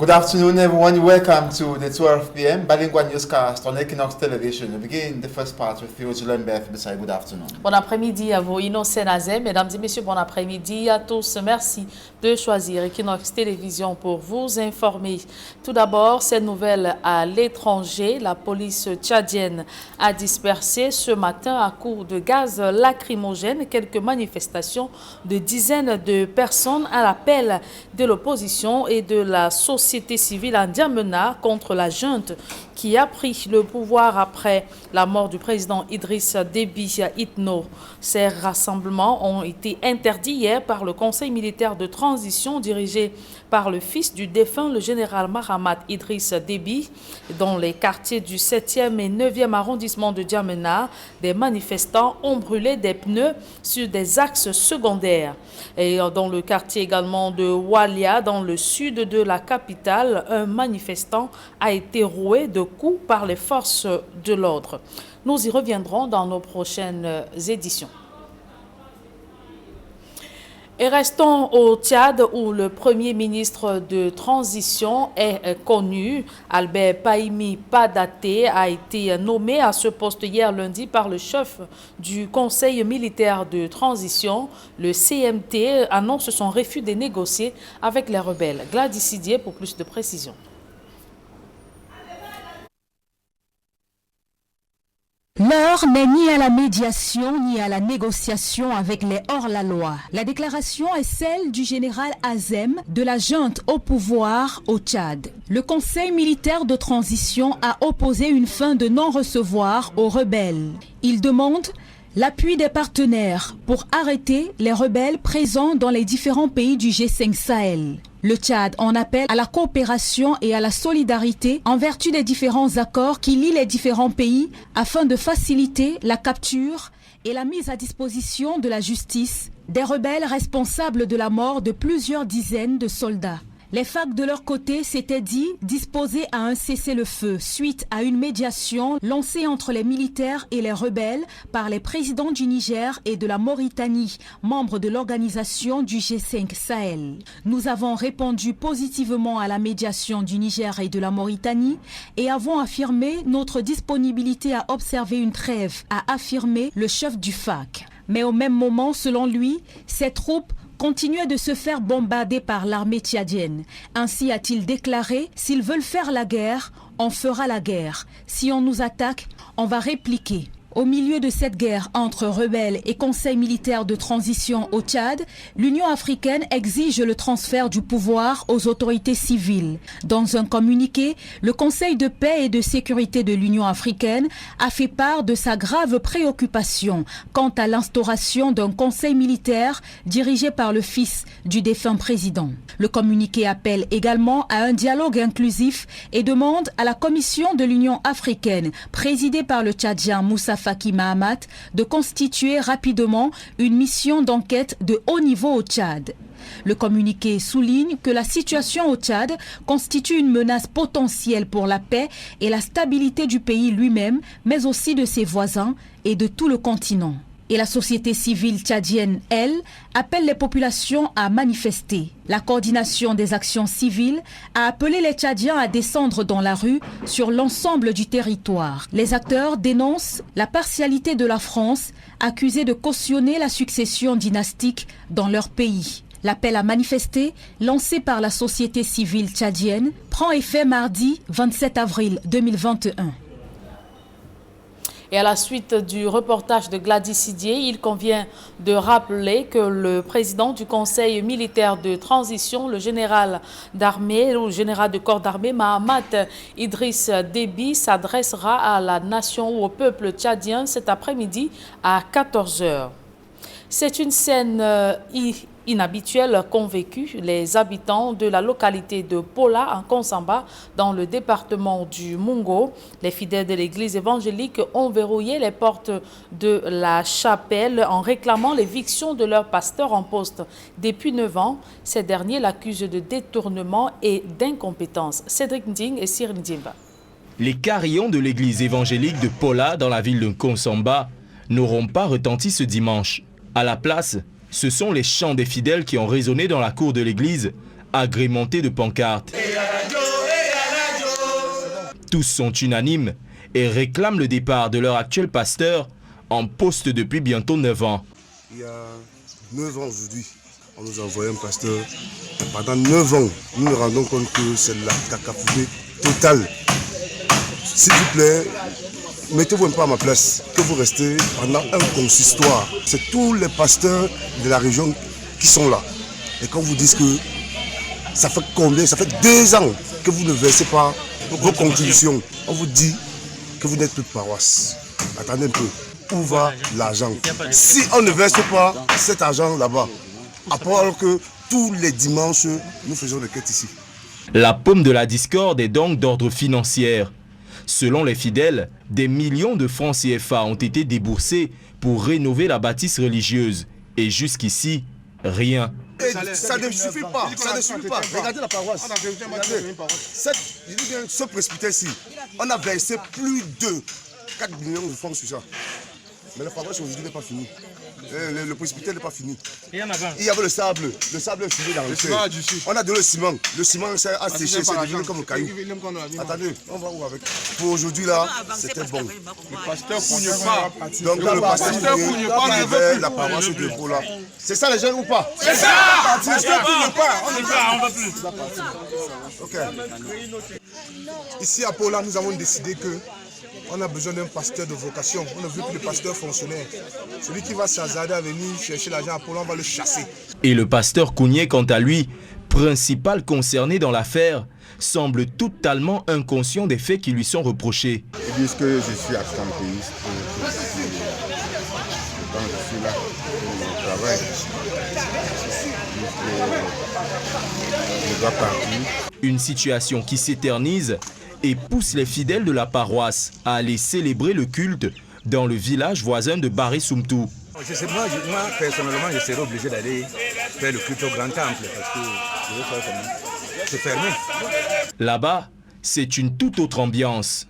Good afternoon, everyone. Welcome to the 12 p.m. Bilingual Newscast on Equinox Television. We begin the first part with you, Julian Beth. Good afternoon. Bon après-midi à vous, Innocent Nazem. Mesdames et messieurs, bon après-midi à tous. Merci de choisir Equinox Télévision pour vous informer. Tout d'abord, cette nouvelle à l'étranger. La police tchadienne a dispersé ce matin à coup de gaz lacrymogène quelques manifestations de dizaines de personnes à l'appel de l'opposition et de la société civile en N'Djamena contre la junte qui a pris le pouvoir après la mort du président Idriss Déby Itno. Ces rassemblements ont été interdits hier par le Conseil militaire de transition dirigé par le fils du défunt, le général Mahamat Idriss Déby. Dans les quartiers du 7e et 9e arrondissement de N'Djamena, des manifestants ont brûlé des pneus sur des axes secondaires. Et dans le quartier également de Walia, dans le sud de la capitale, un manifestant a été roué de coups par les forces de l'ordre. Nous y reviendrons dans nos prochaines éditions. Et restons au Tchad où le premier ministre de transition est connu. Albert Pahimi Padaté a été nommé à ce poste hier lundi par le chef du Conseil militaire de transition. Le CMT annonce son refus de négocier avec les rebelles. Gladys Sidier pour plus de précisions. L'heure n'est ni à la médiation ni à la négociation avec les hors-la-loi. La déclaration est celle du général Azem de la junte au pouvoir au Tchad. Le Conseil militaire de transition a opposé une fin de non-recevoir aux rebelles. Il demande l'appui des partenaires pour arrêter les rebelles présents dans les différents pays du G5 Sahel. Le Tchad en appelle à la coopération et à la solidarité en vertu des différents accords qui lient les différents pays afin de faciliter la capture et la mise à disposition de la justice des rebelles responsables de la mort de plusieurs dizaines de soldats. Les FARC de leur côté s'étaient dit disposés à un cessez-le-feu suite à une médiation lancée entre les militaires et les rebelles par les présidents du Niger et de la Mauritanie, membres de l'organisation du G5 Sahel. Nous avons répondu positivement à la médiation du Niger et de la Mauritanie et avons affirmé notre disponibilité à observer une trêve, a affirmé le chef du FARC. Mais au même moment, selon lui, ces troupes continuaient de se faire bombarder par l'armée tchadienne. Ainsi a-t-il déclaré, s'ils veulent faire la guerre, on fera la guerre. Si on nous attaque, on va répliquer. Au milieu de cette guerre entre rebelles et conseil militaire de transition au Tchad, l'Union africaine exige le transfert du pouvoir aux autorités civiles. Dans un communiqué, le Conseil de paix et de sécurité de l'Union africaine a fait part de sa grave préoccupation quant à l'instauration d'un conseil militaire dirigé par le fils du défunt président. Le communiqué appelle également à un dialogue inclusif et demande à la Commission de l'Union africaine, présidée par le Tchadien Moussa Faki Mahamat, de constituer rapidement une mission d'enquête de haut niveau au Tchad. Le communiqué souligne que la situation au Tchad constitue une menace potentielle pour la paix et la stabilité du pays lui-même, mais aussi de ses voisins et de tout le continent. Et la société civile tchadienne, elle, appelle les populations à manifester. La coordination des actions civiles a appelé les Tchadiens à descendre dans la rue sur l'ensemble du territoire. Les acteurs dénoncent la partialité de la France, accusée de cautionner la succession dynastique dans leur pays. L'appel à manifester, lancé par la société civile tchadienne, prend effet mardi 27 avril 2021. Et à la suite du reportage de Gladys Sidier, il convient de rappeler que le président du Conseil militaire de transition, le général d'armée ou général de corps d'armée, Mahamat Idriss Déby, s'adressera à la nation ou au peuple tchadien cet après-midi à 14 h. C'est une scène inhabituelle qu'ont vécu les habitants de la localité de Pola en Konsamba dans le département du Mungo. Les fidèles de l'église évangélique ont verrouillé les portes de la chapelle en réclamant l'éviction de leur pasteur en poste depuis 9 ans. Ces derniers l'accusent de détournement et d'incompétence. Cédric Nding et Cyril Ndimba. Les carillons de l'église évangélique de Pola dans la ville de Konsamba n'auront pas retenti ce dimanche. À la place, ce sont les chants des fidèles qui ont résonné dans la cour de l'église, agrémentés de pancartes. Tous sont unanimes et réclament le départ de leur actuel pasteur en poste depuis bientôt 9 ans. Il y a 9 ans aujourd'hui, on nous a envoyé un pasteur. Pendant 9 ans, nous nous rendons compte que c'est la cacophonie totale. S'il vous plaît, mettez-vous un peu à ma place, que vous restez pendant un consistoire. C'est tous les pasteurs de la région qui sont là. Et quand vous dites que ça fait combien, ça fait 2 ans que vous ne versez pas vos contributions, on vous dit que vous n'êtes plus de paroisse. Attendez un peu, où va l'argent? Si on ne verse pas cet argent là-bas, à part que tous les dimanches, nous faisons des quêtes ici. La paume de la discorde est donc d'ordre financier. Selon les fidèles, des millions de francs CFA ont été déboursés pour rénover la bâtisse religieuse. Et jusqu'ici, rien. Et ça ne suffit pas, ça ne suffit pas. Regardez la paroisse. Regardez. Ce presbytère-ci, on a versé plus de 4 millions de francs sur ça. Mais la paroisse aujourd'hui n'est pas finie. Le presbytère n'est pas fini. Il y avait le sable est fini dans le terre. On a donné le ciment a séché, c'est devenu comme le caillou. Attendez, on va où avec? Pour aujourd'hui là, c'était bon. Le pasteur Pougne pas. Donc le pasteur Pougne pas, la paroisse de Pau là. C'est ça les jeunes ou pas? C'est ça. Le pasteur Pougne pas. On ne va pas, on va plus. Ok. Ici à Pau là, nous avons décidé que on a besoin d'un pasteur de vocation. On ne veut plus de pasteur fonctionnaire. Celui qui va s'hasarder à venir chercher l'argent à Pau, on va le chasser. Et le pasteur Kounié, quant à lui, principal concerné dans l'affaire, semble totalement inconscient des faits qui lui sont reprochés. Ils disent que je suis absentéiste, donc je suis là pour le travail. Je dois partir. Une situation qui s'éternise et pousse les fidèles de la paroisse à aller célébrer le culte dans le village voisin de Baré-Soumtou. Moi, personnellement, je serais obligé d'aller faire le culte au grand temple parce que je veux faire comment? C'est fermé. Là-bas, c'est une toute autre ambiance.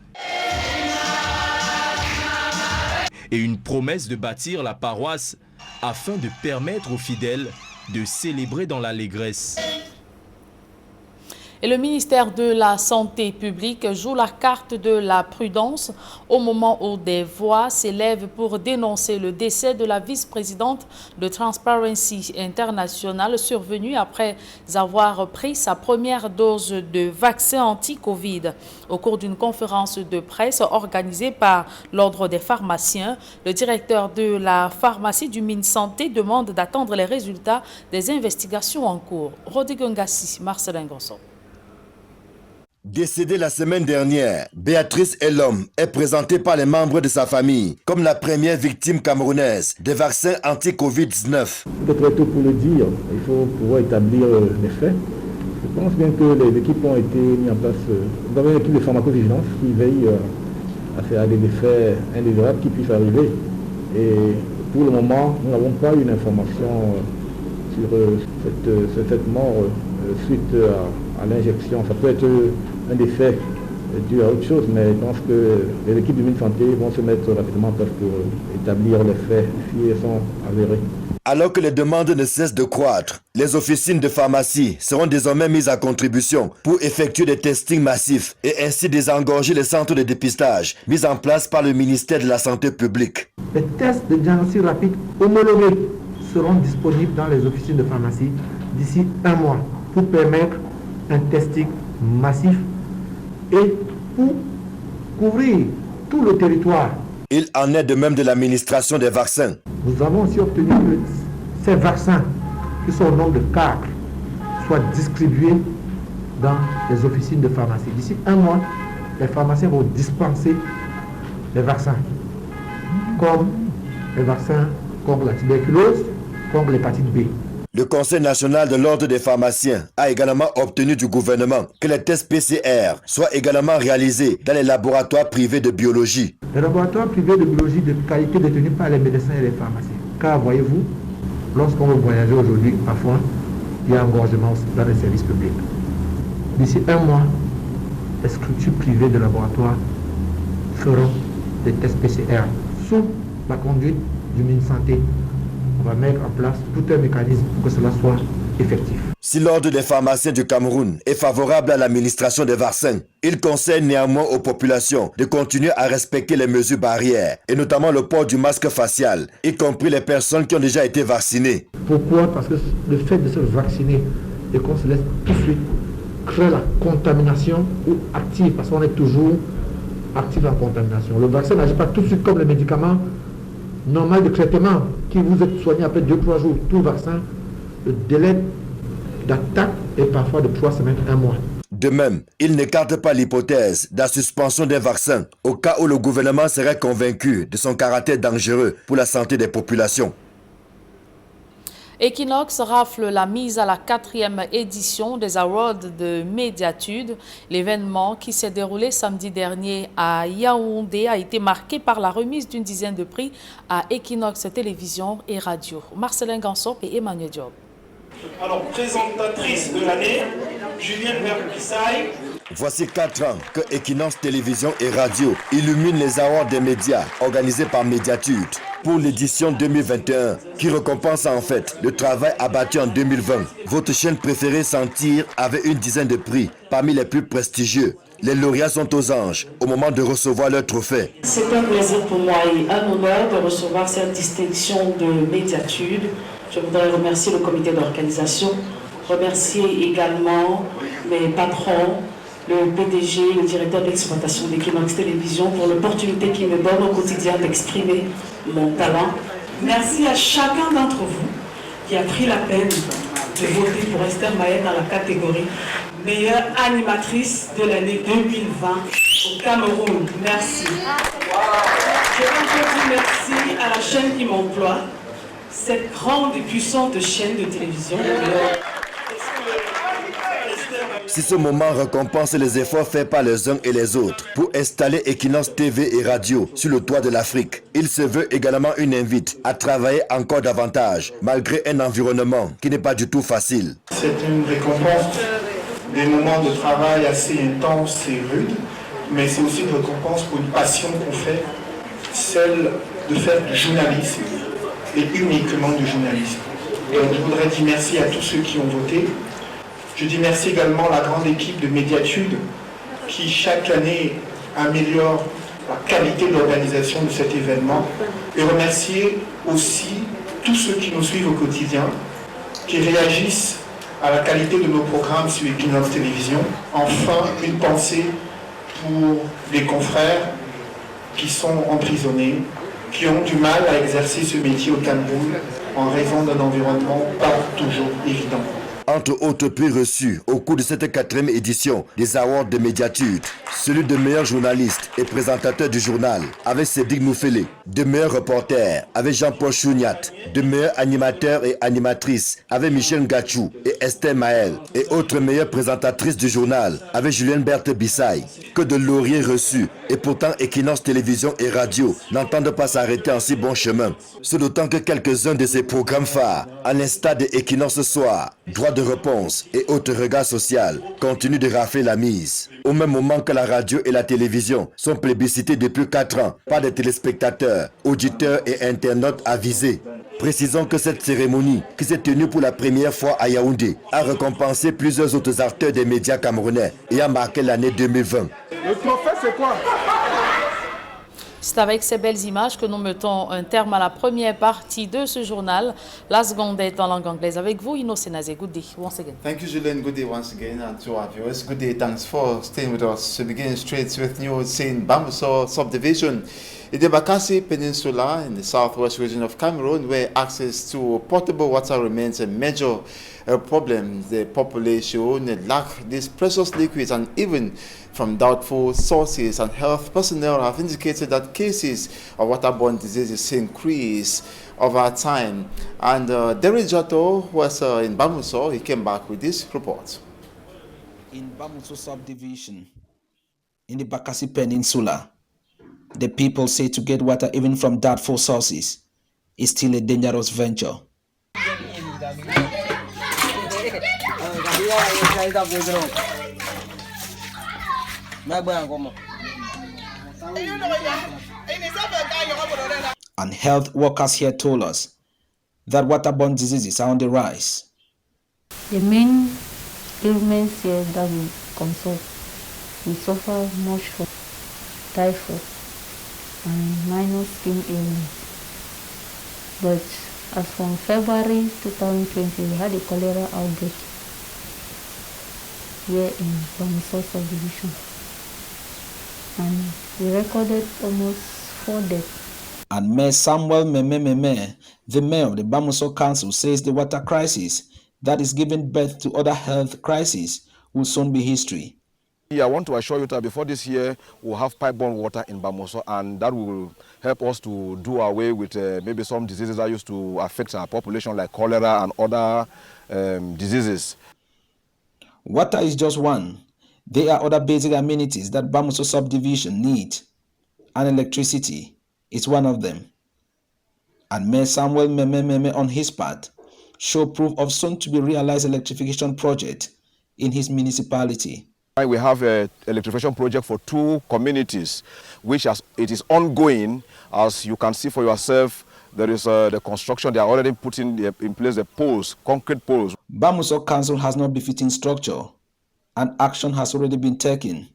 Et une promesse de bâtir la paroisse afin de permettre aux fidèles de célébrer dans l'allégresse. Et le ministère de la Santé publique joue la carte de la prudence au moment où des voix s'élèvent pour dénoncer le décès de la vice-présidente de Transparency International survenu après avoir pris sa première dose de vaccin anti-Covid. Au cours d'une conférence de presse organisée par l'Ordre des pharmaciens, le directeur de la pharmacie du MinSanté demande d'attendre les résultats des investigations en cours. Rodrigue Ngassi, Marcelin Grosson. Décédée la semaine dernière, Béatrice Elom est présentée par les membres de sa famille comme la première victime camerounaise des vaccins anti-Covid-19. Peut-être tôt pour le dire, il faut pouvoir établir les faits. Je pense bien que les équipes ont été mises en place. Nous avons une équipe de pharmacovigilance qui veille à faire des effets indésirables qui puissent arriver. Et pour le moment, nous n'avons pas une information sur cette mort suite à l'injection. Ça peut être un décès dû à autre chose, mais je pense que les équipes du MinSanté vont se mettre rapidement en place pour établir les faits si elles sont avérées. Alors que les demandes ne cessent de croître, les officines de pharmacie seront désormais mises à contribution pour effectuer des testings massifs et ainsi désengorger les centres de dépistage mis en place par le ministère de la Santé publique. Les tests de diagnostic rapide homologués seront disponibles dans les officines de pharmacie d'ici 1 mois pour permettre un testing massif et pour couvrir tout le territoire. Il en est de même de l'administration des vaccins. Nous avons aussi obtenu que ces vaccins, qui sont au nombre de 4, soient distribués dans les officines de pharmacie. D'ici 1 mois, les pharmaciens vont dispenser les vaccins, comme les vaccins contre la tuberculose, contre l'hépatite B. Le Conseil national de l'ordre des pharmaciens a également obtenu du gouvernement que les tests PCR soient également réalisés dans les laboratoires privés de biologie. Les laboratoires privés de biologie de qualité détenus par les médecins et les pharmaciens. Car voyez-vous, lorsqu'on veut voyager aujourd'hui, parfois, il y a un engorgement dans les services publics. D'ici 1 mois, les structures privées de laboratoires feront des tests PCR sous la conduite du MinSanté. On va mettre en place tout un mécanisme pour que cela soit effectif. Si l'Ordre des pharmaciens du Cameroun est favorable à l'administration des vaccins, il conseille néanmoins aux populations de continuer à respecter les mesures barrières, et notamment le port du masque facial, y compris les personnes qui ont déjà été vaccinées. Pourquoi? Parce que le fait de se vacciner et qu'on se laisse tout de suite créer la contamination ou active, parce qu'on est toujours actif en contamination. Le vaccin n'agit pas tout de suite comme les médicaments normaux de traitement qui vous êtes soigné après 2-3 jours. Tout vaccin, le délai d'attaque est parfois de 3 semaines, 1 mois. De même, il n'écarte pas l'hypothèse de la suspension des vaccins au cas où le gouvernement serait convaincu de son caractère dangereux pour la santé des populations. Equinox rafle la mise à la 4e édition des Awards de médiatude. L'événement qui s'est déroulé samedi dernier à Yaoundé a été marqué par la remise d'une dizaine de prix à Equinox Télévision et Radio. Marcelin Gansop et Emmanuel Diop. Alors, présentatrice de l'année, Julienne Berg-Bissaï. Voici 4 ans que Equinox Télévision et Radio illumine les awards des médias organisés par Médiatude pour l'édition 2021 qui récompense en fait le travail abattu en 2020. Votre chaîne préférée s'en tire avec une dizaine de prix parmi les plus prestigieux. Les lauréats sont aux anges au moment de recevoir leur trophée. C'est un plaisir pour moi et un honneur de recevoir cette distinction de Médiatude. Je voudrais remercier le comité d'organisation, remercier également mes patrons, le PDG, le directeur d'exploitation d'Equinox Télévision pour l'opportunité qu'ils me donnent au quotidien d'exprimer mon talent. Merci à chacun d'entre vous qui a pris la peine de voter pour Esther Maët dans la catégorie meilleure animatrice de l'année 2020 au Cameroun. Merci. Je veux dire merci à la chaîne qui m'emploie, cette grande et puissante chaîne de télévision. Si ce moment récompense les efforts faits par les uns et les autres pour installer Equinox TV et Radio sur le toit de l'Afrique, il se veut également une invite à travailler encore davantage, malgré un environnement qui n'est pas du tout facile. C'est une récompense des moments de travail assez intenses et rudes, mais c'est aussi une récompense pour une passion qu'on fait, celle de faire du journalisme, et uniquement du journalisme. Et je voudrais dire merci à tous ceux qui ont voté. Je dis merci également à la grande équipe de Médiatude qui chaque année améliore la qualité de l'organisation de cet événement. Et remercier aussi tous ceux qui nous suivent au quotidien, qui réagissent à la qualité de nos programmes sur Equinox Télévision. Enfin, une pensée pour les confrères qui sont emprisonnés, qui ont du mal à exercer ce métier au Cameroun en raison d'un environnement pas toujours évident. Entre autres prix reçus au cours de cette 4e édition des Awards de Médiatude, celui de meilleur journaliste et présentateur du journal avec Cédric Noufélé, de meilleur reporter avec Jean-Paul Chouniat, de meilleur animateur et animatrice avec Michel Ngachou et Esther Maël, et autres meilleures présentatrices du journal avec Julienne Berg-Bissaï. Que de lauriers reçus, et pourtant Equinox Télévision et Radio n'entendent pas s'arrêter en si bon chemin. Ce d'autant que quelques-uns de ces programmes phares, à l'instar de Equinox ce soir, Droit de réponse et autres regards sociaux, continuent de rafler la mise. Au même moment que la radio et la télévision sont plébiscitées depuis 4 ans par des téléspectateurs, auditeurs et internautes avisés. Précisons que cette cérémonie, qui s'est tenue pour la première fois à Yaoundé, a récompensé plusieurs autres acteurs des médias camerounais et a marqué l'année 2020. Le trophée, c'est quoi? C'est avec ces belles images que nous mettons un terme à la première partie de ce journal. La seconde est en langue anglaise avec vous, Innocent Nazé. Good day once again. Thank you, Julian. Good day once again, and to our viewers. Good day. Thanks for staying with us. To begin straight with news in Bamousso subdivision in the Bakassi Peninsula in the southwest region of Cameroon, where access to potable water remains a major problem. The population lack these precious liquids, and even from doubtful sources, and health personnel have indicated that cases of waterborne diseases increase over time. And Derry Jato was in Bamousso. He came back with this report. In Bamousso subdivision, in the Bakassi Peninsula, the people say to get water even from doubtful sources is still a dangerous venture. And health workers here told us that waterborne diseases are on the rise. The main ailments here that we consult, we suffer much from typhoid and minor skin ailments. But as from February 2020, we had a cholera outbreak here in Bamuso subdivision, and we recorded almost 4 deaths. And Mayor Samuel Meme, the mayor of the Bamuso Council, says the water crisis that is giving birth to other health crises will soon be history. I want to assure you that before this year, we'll have pipe-borne water in Bamuso, and that will help us to do away with maybe some diseases that used to affect our population, like cholera and other diseases. Water is just one. There are other basic amenities that Bamuso subdivision need, and electricity is one of them. And Mayor Samuel Meme on his part showed proof of soon-to-be realized electrification project in his municipality. We have an electrification project for 2 communities, which it is ongoing. As you can see for yourself, there is the construction. They are already putting in place the poles, concrete poles. Bamuso Council has no befitting structure, and action has already been taken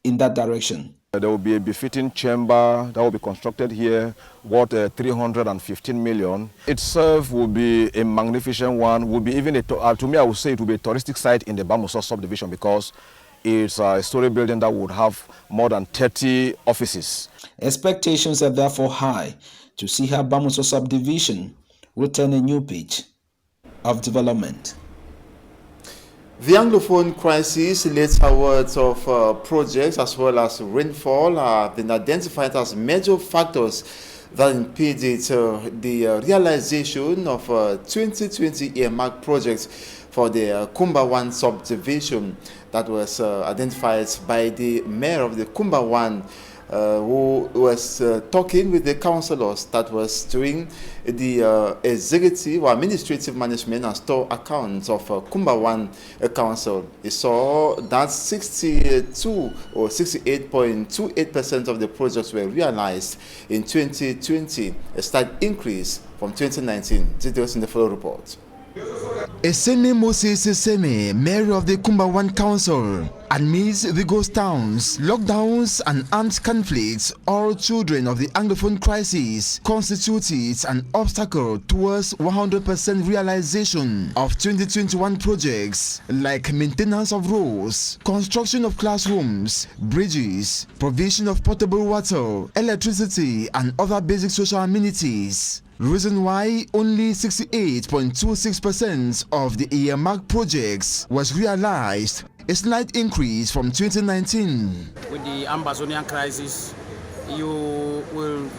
in that direction. There will be a befitting chamber that will be constructed here, worth 315 million. Itself will be a magnificent one. Will be even to me, I would say it will be a touristic site in the Bamuso subdivision, because it's a story building that would have more than 30 offices. Expectations are therefore high to see how Bamuso subdivision will turn a new page of development. The Anglophone crisis, late awards of projects as well as rainfall have been identified as major factors that impeded the realization of 2020 earmark projects for the Kumba 1 subdivision that was identified by the mayor of the Kumba 1, who was talking with the councillors that was doing the executive or administrative management and store accounts of Kumba 1 council. He saw that 62 or 68.28% of the projects were realized in 2020, a slight increase from 2019. Details in the follow report. Eseme Moses Eseme, mayor of the Kumba 1 Council, amidst the ghost towns, lockdowns and armed conflicts, all children of the Anglophone crisis constitutes an obstacle towards 100% realization of 2021 projects like maintenance of roads, construction of classrooms, bridges, provision of potable water, electricity and other basic social amenities. Reason why only 68.26% of the earmark projects was realized, a slight increase from 2019. With the Amazonian crisis, you will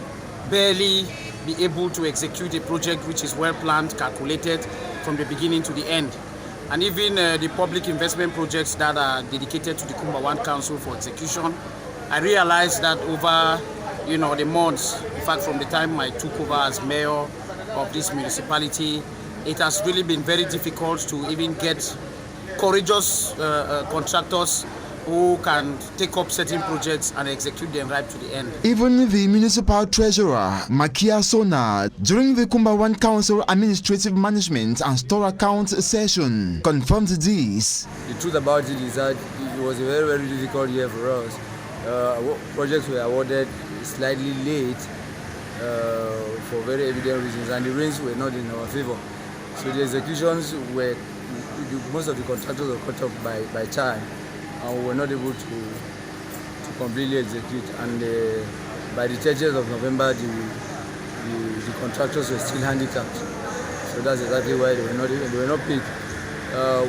barely be able to execute a project which is well planned, calculated from the beginning to the end. And even the public investment projects that are dedicated to the Kumba 1 Council for execution, I realized that over the months, in fact from the time I took over as mayor of this municipality, it has really been very difficult to even get courageous contractors who can take up certain projects and execute them right to the end. Even the municipal treasurer, Makia Sona, during the Kumba 1 Council Administrative Management and Store Account session, confirmed this. The truth about it is that it was a very, very difficult year for us. Projects were awarded slightly late for very evident reasons, and the rains were not in our favor. So the executions were, most of the contractors were caught up by time, and we were not able to completely execute. And by the 30th of November, the contractors were still handicapped. So that's exactly why they were not paid.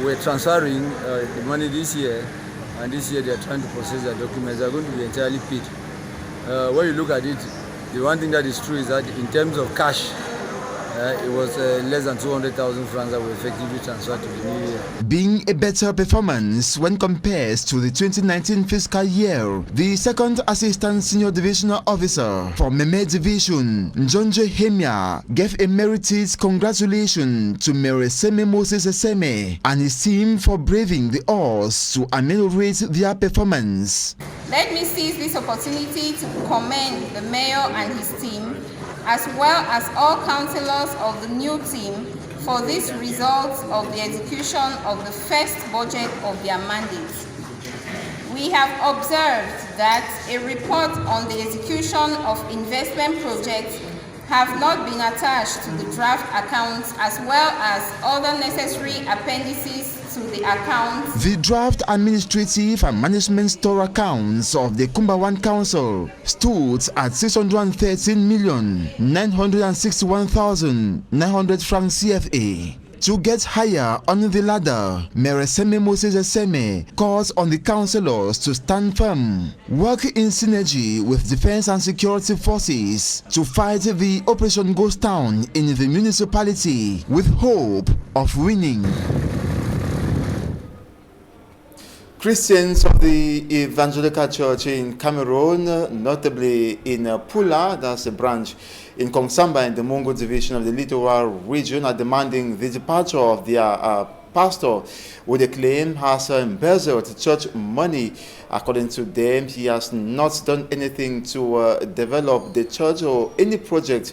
We're transferring the money this year, and this year they are trying to process their documents. They are going to be entirely paid. When you look at it, the one thing that is true is that in terms of cash, it was less than 200,000 francs that were effectively transferred to the new year. Being a better performance when compared to the 2019 fiscal year, the second Assistant Senior Divisional Officer for Meme Division, Njonje Hemia, gave a merited congratulations to Mayor Eseme Moses Eseme and his team for braving the odds to ameliorate their performance. Let me seize this opportunity to commend the mayor and his team, as well as all councillors of the new team, for this result of the execution of the first budget of their mandate. We have observed that a report on the execution of investment projects have not been attached to the draft accounts, as well as other necessary appendices to the accounts. The draft administrative and management store accounts of the Kumba One Council stood at 613,961,900 francs CFA. To get higher on the ladder, Mayor Seme Moses Eseme calls on the councillors to stand firm, work in synergy with defense and security forces to fight the Operation Ghost Town in the municipality with hope of winning. Christians of the Evangelical Church in Cameroon, notably in Pula, that's a branch in Kongsamba in the Mongo division of the Littoral region, are demanding the departure of their pastor, who they claim has embezzled church money. According to them, he has not done anything to develop the church or any project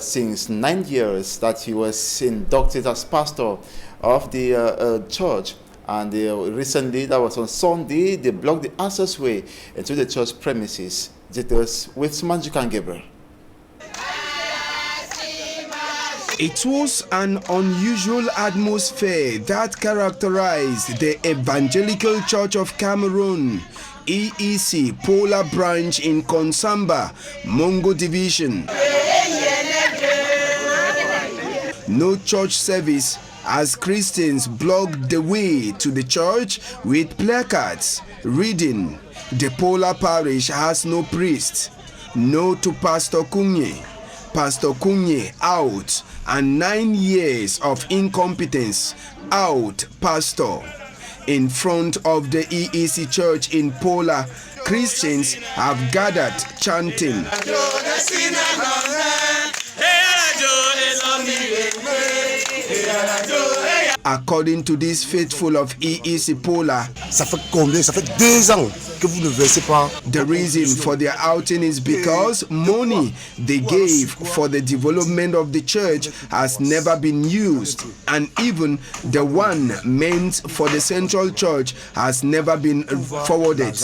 since 9 years that he was inducted as pastor of the church. And recently, that was on Sunday, they blocked the access way into the church premises. Details with Manjukan Gabriel. It was an unusual atmosphere that characterized the Evangelical Church of Cameroon, EEC Pola branch in Konsamba, Mongo division. No church service as Christians blocked the way to the church with placards reading, "The Pola parish has no priest. No to Pastor Kunye. Pastor Kunye out, and 9 years of incompetence. Out, Pastor." In front of the EEC church in Pola, Christians have gathered chanting. According to this faithful of EEC Pola, ça fait combien? Ça fait 2 ans que vous ne versez pas. The reason for their outing is because money they gave for the development of the church has never been used, and even the one meant for the central church has never been forwarded.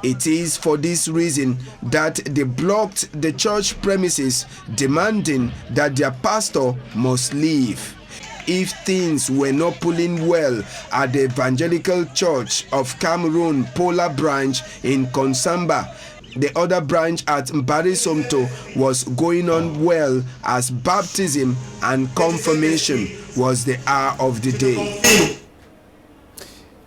It is for this reason that they blocked the church premises, demanding that their pastor must leave. If things were not pulling well at the Evangelical Church of Cameroon Pola branch in Konsamba, the other branch at Mbari Somto was going on well, as baptism and confirmation was the hour of the day.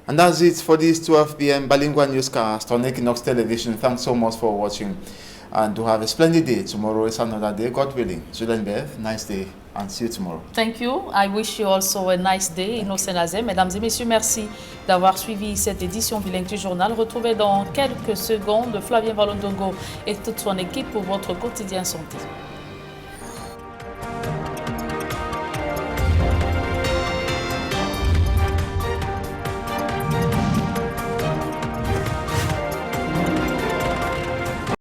And that's it for this 12 p.m. bilingual newscast on Equinox Television. Thanks so much for watching, and to have a splendid day. Tomorrow is another day, God willing. Julian Beth, nice day, and see you tomorrow. Thank you. I wish you also a nice day. Innocent Azem. Mesdames et messieurs, merci d'avoir suivi cette édition bilingue du journal. Retrouvez dans quelques secondes Flavien Valondongo et toute son équipe pour votre quotidien santé.